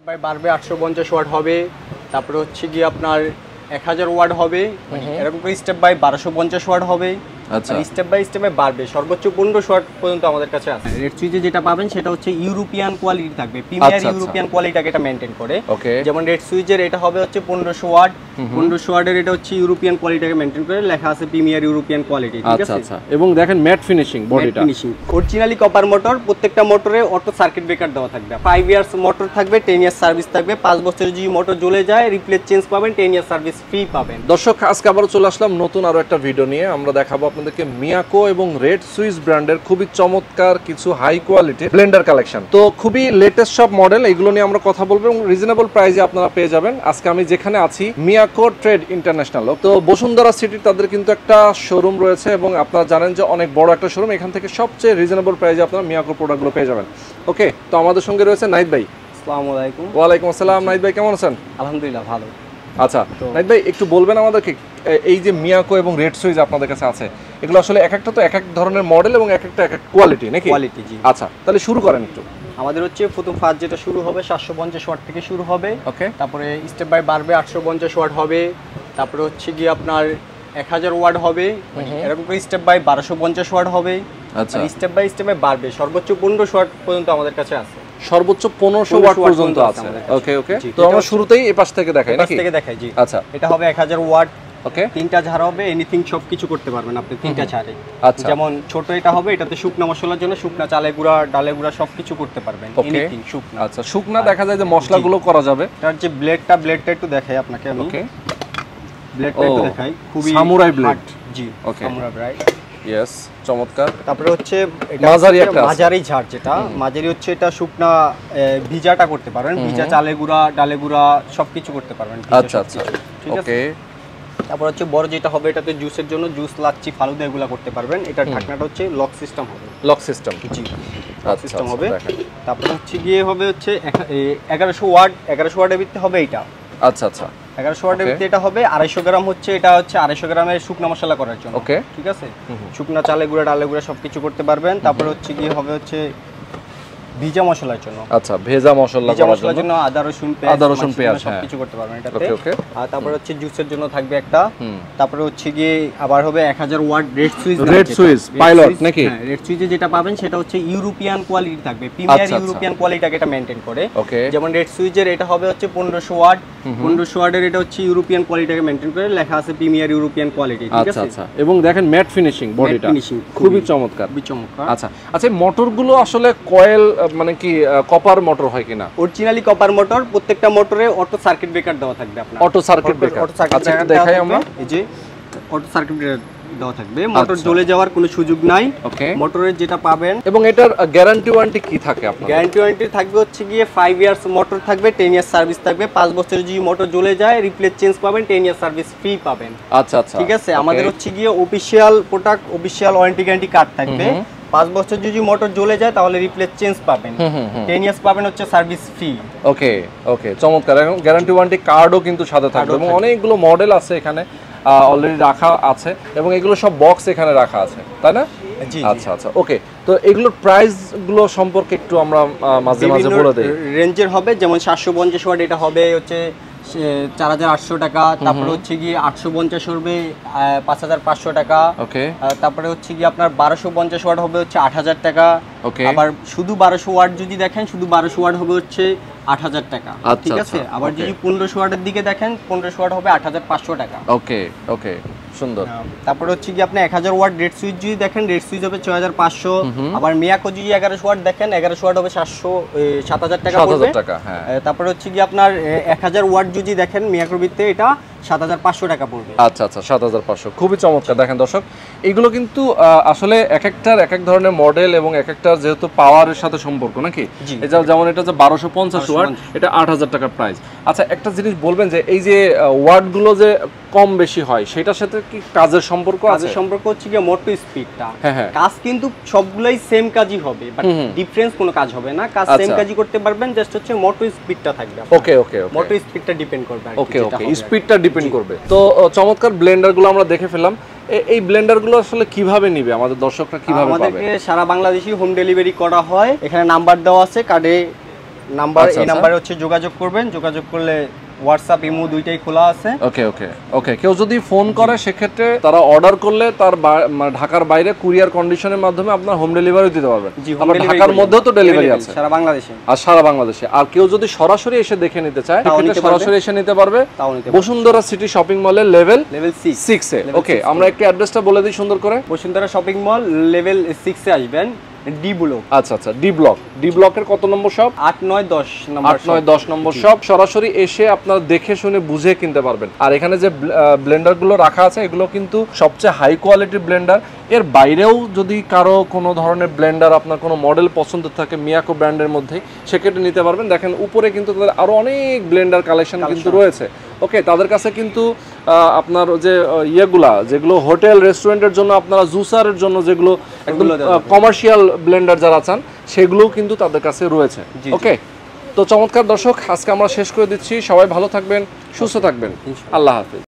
By বাড়বে 850 watt হবে, তারপরে হচ্ছে গিয়ে আপনার 1000 ওয়াট হবে, এরকম করে স্টেপ বাই 1250 ওয়াট হবে। আচ্ছা, স্টেপ বাই স্টেপে বাড়বে, সর্বোচ্চ 1500 ওয়াট পর্যন্ত আমাদের কাছে আছে। রেড সুইচে যেটা পাবেন সেটা হচ্ছে ইউরোপিয়ান কোয়ালিটি থাকবে, প্রিমিয়ার ইউরোপিয়ান কোয়ালিটিটাকে এটা মেইনটেইন করে। যেমন রেড সুইচের এটা হবে হচ্ছে 1500 ওয়াট, 1500 ওয়াটের এটা হচ্ছে ইউরোপিয়ান কোয়ালিটিটাকে মেইনটেইন করে, লেখা আছে প্রিমিয়ার ইউরোপিয়ান কোয়ালিটি, ঠিক আছে। আচ্ছা, এবং দেখেন ম্যাট ফিনিশিং বডিটা, অরিজিনালি কপার মোটর, প্রত্যেকটা মোটরে অটো সার্কিট ব্রেকার দেওয়া থাকবে। 5 ইয়ার্স মোটর থাকবে, 10 ইয়ার্স সার্ভিস থাকবে, 5 বছরের যদি মোটর জ্বলে যায় রিপ্লেস চেঞ্জ পাবেন, 10 ইয়ার্স সার্ভিস ফ্রি পাবেন। দর্শক আজকে আবার চলে আসলাম নতুন আরো একটা ভিডিও নিয়ে। আমরা দেখাবো আপনাদেরকে মিয়াকো এবং রেড সুইচ ব্র্যান্ডের খুবই চমৎকার কিছু হাই কোয়ালিটি ব্লেন্ডার কালেকশন। তো খুবই লেটেস্ট সব মডেল, এগুলো নিয়ে আমরা কথা বলবো এবং রিজনেবল প্রাইসে আপনারা পেয়ে যাবেন। আজকে আমি যেখানে আছি মিয়াকো ট্রেড ইন্টারন্যাশনাল, তো বসুন্ধরা সিটির তাদের কিন্তু একটা শোরুম রয়েছে এবং আপনারা জানেন যে অনেক বড় একটা শোরুম। এখান থেকে সবচেয়ে রিজনেবল প্রাইসে আপনারা মিয়াকো প্রোডাক্টগুলো পেয়ে যাবেন। ওকে, তো আমাদের সঙ্গে রয়েছে নাহিদ ভাই। আসসালামু আলাইকুম। ওয়ালাইকুম আসসালাম। নাহিদ ভাই কেমন আছেন? আলহামদুলিল্লাহ ভালো। আচ্ছা নাহিদ ভাই, একটু বলবেন আমাদেরকে এই যে মিয়াকো এবং রেড সুইচ আপনাদের কাছে আছে, এগুলো আসলে এক একটা তো এক এক ধরনের মডেল এবং এক একটা কোয়ালিটি নাকি? কোয়ালিটি, জি। আচ্ছা, তাহলে শুরু করেন একটু। আমাদের হচ্ছে প্রথম ফার্স্ট যেটা শুরু হবে 750 ওয়াট থেকে শুরু হবে। ওকে, তারপরে স্টেপ বাই বাড়বে 850 ওয়াট হবে, তারপরে হচ্ছে গিয়ে আপনার 1000 ওয়াট হবে, এরকম করে স্টেপ বাই 1250 ওয়াট হবে। আচ্ছা, স্টেপ বাই স্টেপে বাড়বে, সর্বোচ্চ 1500 ওয়াট পর্যন্ত আমাদের কাছে আছে। সর্বোচ্চ 1500 ওয়াট পর্যন্ত আছে। ওকে, তো আমরা শুরুতেই এই পাশ থেকে দেখাই নাকি? পাশ থেকে দেখাই, জি। আচ্ছা, এটা হবে 1000 ওয়াট। ওকে, তিনটা ঝাড় হবে, এনিথিং সবকিছু করতে পারবেন আপনি তিনটা ঝাড়ে। আচ্ছা, যেমন ছোট এটা হবে, এটাতে শুকনা মশলার জন্য শুকনা চালে গুঁড়া, ডালে গুঁড়া সবকিছু করতে পারবেন, এনিথিং শুকনা। আচ্ছা, শুকনা দেখা যায় যে মশলাগুলো করা যাবে। তার যে ব্লেডটা একটু দেখাই আপনাকে আমি। ওকে, ব্লেডটা একটু দেখাই, খুবই সামুরাই ব্লেড। জি, ওকে, সামুরাই ব্লেড। ইয়েস, চমৎকার। তারপরে হচ্ছে এটা মাঝারি একটা মাঝারি ঝাড়, যেটা মাঝারি হচ্ছে এটা শুকনা ভিজাটা করতে পারবেন, ভিজা চালে গুঁড়া, ডালে গুঁড়া সবকিছু করতে পারবেন। আচ্ছা, ঠিক আছে। ওকে, তারপর হচ্ছে বড় যেটা হবে, এটাতে জুসের জন্য জুস, লাচ্ছি, ফালুদা এগুলো করতে পারবেন। এটা ঢাকনাটা হচ্ছে লক সিস্টেম হবে, লক সিস্টেম, জি, লক সিস্টেম হবে। তারপর হচ্ছে গিয়ে হবে হচ্ছে 1100 ওয়াট, 1100 ওয়াটের ভিত্তি হবে এটা। আচ্ছা, 1100 ওয়াটের ভিত্তি এটা হবে। 250 গ্রাম হচ্ছে, এটা হচ্ছে 250 গ্রামের শুকনা মশলা করার জন্য। ওকে, ঠিক আছে, শুকনা চালে গুঁড়া, ডালে গুঁড়া সবকিছু করতে পারবেন। তারপর হচ্ছে গিয়ে হবে হচ্ছে ভিজা মশলার জন্য। আচ্ছা, ভেজা মশলার জন্য আদা রসুন পেঁয়াজ সবকিছু করতে পারবেন এটাতে। ওকে, আর তারপর হচ্ছে জুসের জন্য থাকবে একটা। তারপরে হচ্ছে গিয়ে আবার হবে 1000 ওয়াট রেড সুইচ পাইলট নাকি? হ্যাঁ, রেড সুইচে যেটা পাবেন সেটা হচ্ছে ইউরোপিয়ান কোয়ালিটি থাকবে, প্রিমিয়ার ইউরোপিয়ান কোয়ালিটিটাকে এটা মেইনটেইন করে। যেমন রেড সুইচের এটা হবে হচ্ছে 1500 ওয়াট, 1500 ওয়াটের এটা হচ্ছে ইউরোপিয়ান কোয়ালিটিটাকে মেইনটেইন করে, লেখা আছে প্রিমিয়ার ইউরোপিয়ান কোয়ালিটি, ঠিক আছে। আচ্ছা, এবং দেখেন ম্যাট ফিনিশিং বডিটা, খুবই চমৎকার। আচ্ছা, মোটরগুলো আসলে কয়েল মানে কি কপার মোটর হয় কিনা? অরিজিনালি কপার মোটর, প্রত্যেকটা মোটরে অটো সার্কিট ব্রেকার দেওয়া থাকবে আপনার। অটো সার্কিট ব্রেকার, আচ্ছা দেখাই আমরা। এই যে অটো সার্কিট ব্রেকার দেওয়া থাকবে, মোটর জ্বলে যাওয়ার কোনো সুযোগ নাই। ওকে, মোটরের যেটা পাবেন। এবং এটার গ্যারান্টি ওয়ারেন্টি কি থাকে আপনার? গ্যারান্টি ওয়ারেন্টি থাকবে হচ্ছে গিয়ে 5 ইয়ার্স মোটর থাকবে, 10 ইয়ার্স সার্ভিস থাকবে, 5 বছরের যদি মোটর জ্বলে যায় রিপ্লেস চেঞ্জ পাবেন, 10 ইয়ার্স সার্ভিস ফ্রি পাবেন। আচ্ছা, ঠিক আছে। আমাদের হচ্ছে গিয়ে official product, official warranty guarantee card থাকবে। 5 বছর যদি মোটর জ্বলে যায় তাহলে রিপ্লেস চেঞ্জ পাবেন, 10 ইয়ার্স পাবেন হচ্ছে সার্ভিস ফ্রি। ওকে, চমৎকার। এবং গ্যারান্টি ওয়ারেন্টি কার্ডও কিন্তু সাথে থাকবে এবং অনেকগুলো মডেল আছে এখানে অলরেডি রাখা আছে এবং এগুলো সব বক্স এখানে রাখা আছে, তাই না? জি, আচ্ছা, ওকে। তো এগুলোর প্রাইস গুলো সম্পর্কে একটু আমরা মাঝে মাঝে বলে দেই। রেঞ্জের হবে, যেমন 750 ওয়াট এটা হবে হচ্ছে 4800 টাকা। তারপরে হচ্ছে গিয়ে 850 হবে 5500 টাকা। ওকে, তারপরে হচ্ছে গিয়ে আপনার 1250 ওয়াট হবে হচ্ছে 8000 টাকা। ওকে, আবার শুধু 1200 ওয়াট যদি দেখেন, শুধু 1200 ওয়াট হবে হচ্ছে 8000 টাকা, ঠিক আছে। আবার যদি 1500 ওয়াটের দিকে দেখেন, 1500 ওয়াট হবে 8500 টাকা। ওকে, সুন্দর। তারপরে হচ্ছে কি আপনি 1000 ওয়াট রেড সুইচ যদি দেখেন, রেড সুইচ হবে 6500। আবার মিয়াকো যদি 1100 ওয়াট দেখেন, 1100 ওয়াট হবে 7000 টাকা পড়বে। হ্যাঁ। তারপরে হচ্ছে কি আপনার 1000 ওয়াট যদি দেখেন মিয়াকোর ভিতরে, এটা 7500 টাকা পড়বে। আচ্ছা, 7500, খুবই চমৎকার। দেখেন দর্শক, এগুলো কিন্তু আসলে এক এক ধরনের মডেল এবং এক একটার যেহেতু পাওয়ারের সাথে সম্পর্ক নাকি? যেমন এটা যে 1250 ওয়াট, এটা 8000 টাকার প্রাইস। আচ্ছা, একটা জিনিস বলবেন যে এই যে ওয়াটগুলো যে কম বেশি হয় সেটার সাথে কি কাজের সম্পর্ক আছে? কাজের সম্পর্ক হচ্ছে কি মোটর স্পিডটা। কাজ কিন্তু সবগুলাই সেম কাজই হবে, বাট ডিফারেন্স কোনো কাজ হবে না, কাজ সেম কাজই করতে পারবেন, জাস্ট হচ্ছে মোটর স্পিডটা থাকবে। ওকে, মোটর স্পিডটা ডিপেন্ড করবে। ওকে, স্পিডটা ডিপেন্ড করবে। তো চমৎকার ব্লেন্ডারগুলো আমরা দেখে ফেললাম। এই ব্লেন্ডারগুলো আসলে কিভাবে নিবে আমাদের দর্শকরা, কিভাবে পাবে? আমাদেরকে সারা বাংলাদেশে হোম ডেলিভারি করা হয়। এখানে নাম্বার দেওয়া আছে, কার্ডে নাম্বার, এই নাম্বারে হচ্ছে যোগাযোগ করবেন। যোগাযোগ করলে হোয়াটসঅ্যাপ, ইমো দুইটাই খোলা আছে। ওকে ওকে ওকে। কেউ যদি ফোন করে সেক্ষেত্রে তারা অর্ডার করলে তার ঢাকার বাইরে কুরিয়ার কন্ডিশনের মাধ্যমে আপনার হোম ডেলিভারি দিতে পারবেন। ঢাকার মধ্যেও তো ডেলিভারি আছে সারা বাংলাদেশে। আর সারা বাংলাদেশে। আর কেউ যদি সরাসরি এসে দেখে নিতে চায় সেক্ষেত্রে সরাসরি এসে নিতে পারবে বসুন্ধরা সিটি শপিং মলের লেভেল 6 এ। ওকে, আমরা একটু অ্যাড্রেসটা বলে দিই সুন্দর করে। বসুন্ধরা শপিং মল লেভেল 6 এ আসবেন, ডি ব্লক। আচ্ছা আচ্ছা, ডি ব্লক। ডি ব্লকের কত নম্বর শপ? 8, 9, 10 নম্বর। 8, 9, 10 নম্বর শপ। সরাসরি এসে আপনারা দেখে শুনে বুঝে কিনতে পারবেন। আর এখানে যে ব্লেন্ডার গুলো রাখা আছে এগুলো কিন্তু সবচেয়ে হাই কোয়ালিটির ব্লেন্ডার। এর বাইরেও যদি কারো কোনো ধরনের ব্লেন্ডার আপনার কোনো মডেল পছন্দ থাকে মিয়াকো ব্র্যান্ডের মধ্যে, সেক্ষেত্রে নিতে পারবেন। দেখেন উপরে কিন্তু তাদের আরো অনেক ব্লেন্ডার কালেকশন কিন্তু রয়েছে। ওকে, তাদের কাছে কিন্তু আপনার যে ইয়েগুলা যেগুলো হোটেল রেস্টুরেন্টের জন্য আপনারা জুসারের জন্য যেগুলো একদম কমার্শিয়াল ব্লেন্ডার যারা চান সেগুলোও কিন্তু তাদের কাছে রয়েছে। ওকে, তো চমৎকার দর্শক, আজকে আমরা শেষ করে দিচ্ছি। সবাই ভালো থাকবেন, সুস্থ থাকবেন, আল্লাহ হাফেজ।